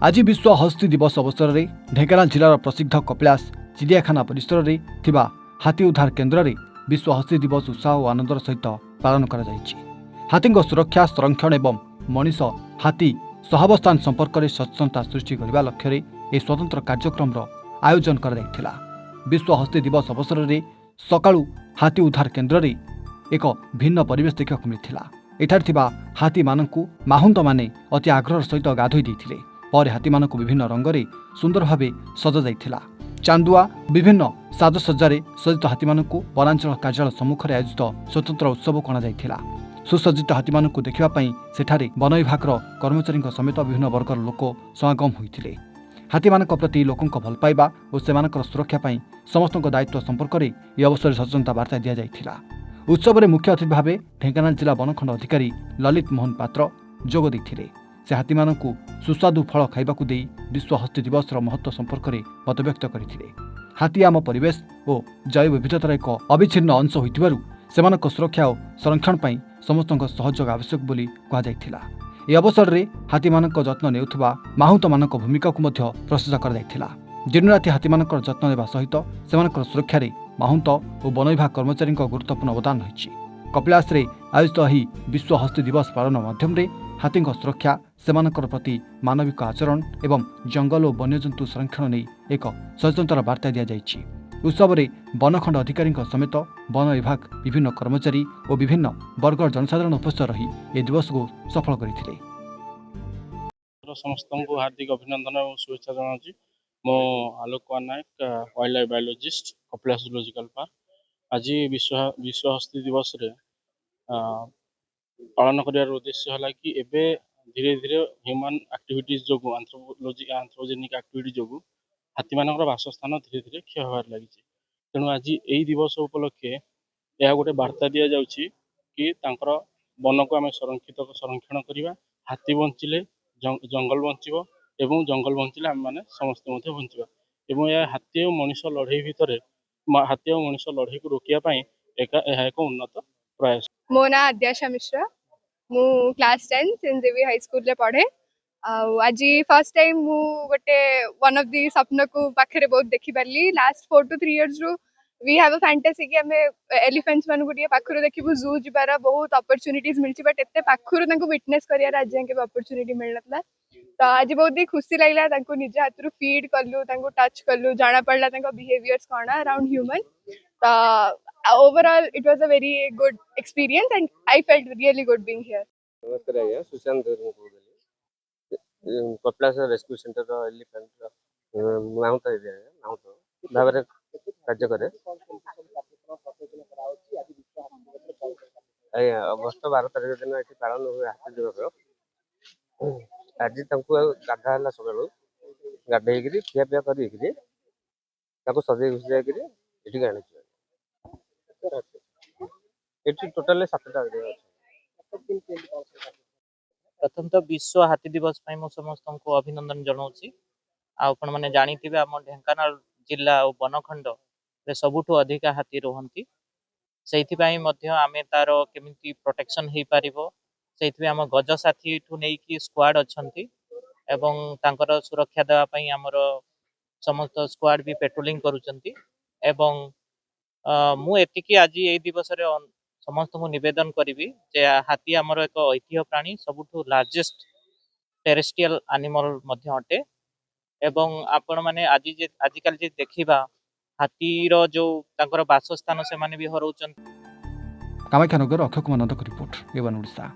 आज विश्व हस्ती दिवस अवसर में ढेंकानाल जिलार प्रसिद्ध कपिलास चिड़ियाखाना परिसर में थिबा हाथी उद्धार केन्द्र में विश्व हस्ती दिवस उत्साह और आनंदर सहित पालन कर हाथी सुरक्षा संरक्षण एवं मनीष हाथी सहावस्थान संपर्क में सचेतनता सृष्टि करने लक्ष्य यह स्वतंत्र कार्यक्रम आयोजन कर विश्व हस्ती दिवस अवसर में सकाळु हाथी उद्धार केन्द्र में एक भिन्न परिवेश देखा मिलता। एठारे थिबा हाथी मानकु माहुंत माने अति आग्रह सहित गाधोई देथिले। पर हाथी मानकु विभिन्न रंगरे सुंदर भावे सजा जाइथिला। चांदुआ विभिन्न साजसज्जारे सज्जित हाथी मानकु वनांचल कार्यालय सम्मुख में आयोजित स्वतंत्र उत्सव कणा जाइथिला। सुसज्जित हाथी मानकु देखिबा पई सेठारे वन विभागर कर्मचारी समेत विभिन्न वर्गर लोक समागम होइथिले। हाथी मानक प्रति लोकंक भल पाइबा और सेमानकर सुरक्षा पई समस्तक दायित्व संपर्क में यह अवसर सचेतनता वार्ता दिया जाइथिला। उत्सव में मुख्य अतिथि भाव ढेंकानाल जिला वनखंड अधिकारी ललित मोहन पात्र जोग देथिले। से हाथी मानकु सुस्वादु फल खाइबाकु देई विश्व हस्ती दिवस महत्व संपर्क में मत व्यक्त करथिले। हाथी आम परिवेश और जैव विविधतार एक अविच्छिन्न अंश होइतिबारु सेमानक सुरक्षा और संरक्षण पई समस्तक सहयोग आवश्यक बोली कहा जाइथिला। ए अवसर में हाथी मानक जत्न नेउथबा माहुंत मानक भूमिका को मध्य प्रशंसा कर जाइथिला। दिन राति हाथी मानक जत्न नेबा सहित सेमानकर सुरक्षा रे माहुंत और वन विभाग कर्मचारी गुरुत्वपूर्ण अवदान रही। कपिलास रे आयोजित ही विश्व हस्ती दिवस पालन माध्यम रे हाथी सुरक्षा सेमानकर प्रति मानविक आचरण एवं जंगल और वन्यजंतु संरक्षण नहीं एक सचेतनतार वार्ता दि जाइछि। उत्सव में वनखंड अधिकारी समेत वन विभाग विभिन्न कर्मचारी और विभिन्न वर्ग जनसाधारण उपस्थित रही ए दिवस को सफल करथिले। समस्त को हार्दिक अभिनंदन और शुभेच्छा जनाऊँ। मो Alok Nayak wild life biologist Kapilas zoological park. आज विश्व हस्ती दिवस रे पालन कर उद्देश्य है कि एबे धीरे धीरे ह्यूमन एक्टिविटीज जो एंथ्रोपोजेनिक एक्टिविटी जो हाथी मान बासस्थान धीरे धीरे क्षय होबार लगी। तेणु आज यही दिवस उपलक्षे यह गोटे वार्ता दि जाउछि कि तांकर वन को आम संरक्षण करवा। हाथी बंचिले जंगल बंचिबो एवं जंगल बंचिले आम मैंने समस्त बंचा एवं यह हाथी और मनीष लड़ई भितर हाथी और मनीष लड़ई को रोकने एक उन्नत प्रयास। मो ना आद्याशा मिश्रा मु class 10 Saint Xavier high school रे पढ़े। आज फर्स्ट टाइम मु गोटे वन ऑफ दी सपन को पाखे बहुत देखी पारली। लास्ट 4 to 3 years रु वी हैव अ फैंटेसी कि हमें एलिफेंट्स मान को टिके पाखरु देखिबु जू जिबार बहुत अपॉर्चुनिटीज मिलची बट एते पाखरु तांको विटनेस करियार आज के अपॉर्चुनिटी मिलनतला। तो आज बहुत ही खुशी लागला तांको निज हाथरु फीड करलु तांको टच करलु जाना पड़ला तांको बिहेवियर्स कोन अराउंड ह्यूमन। तो overall it was a very good experience and I felt really good being here. नमस्कार आज्ञा Sushant Kapilas rescue centre elephant mahout area mahout भाव कार्य करे। अगस्त 12 तारिख दिन ये पालन हुए हाथी दिवस। आज गाधा है सकालू गाधे खियापिया कर सजे घुसी जाए आनी टोटाल 7टा। प्रथम तो विश्व हाथी दिवस मु समस्त को अभिनंदन जनाऊँ। आपण मैंने जानी आम ढेंकानाल जिला और वनखंड सबुठु अधिका हाथी रुहंती। से आमे तार केमिति प्रोटेक्शन हो पारिबो से आम गज साथी ठू नहीं स्क्वाड अच्छी एवं तांकर सुरक्षा देवाई आमर समस्त स्क्वाड भी पेट्रोलिंग करुचंती। एवं मु एतिकी आज ये दिवस रे समस्त को निवेदन करी जे हाथी आमर एक ऐतिह्य प्राणी सबुठु लार्जेस्ट टेरेस्ट्रियल एनिमल मध्य अटे। एवं आपण माने आजिकल जे देखिबा हाथीर जो तांकर बासस्थान से माने भी हरौचन। कामाख्यानगर अक्षय कुमार नंदक रिपोर्ट एवं ओडिशा।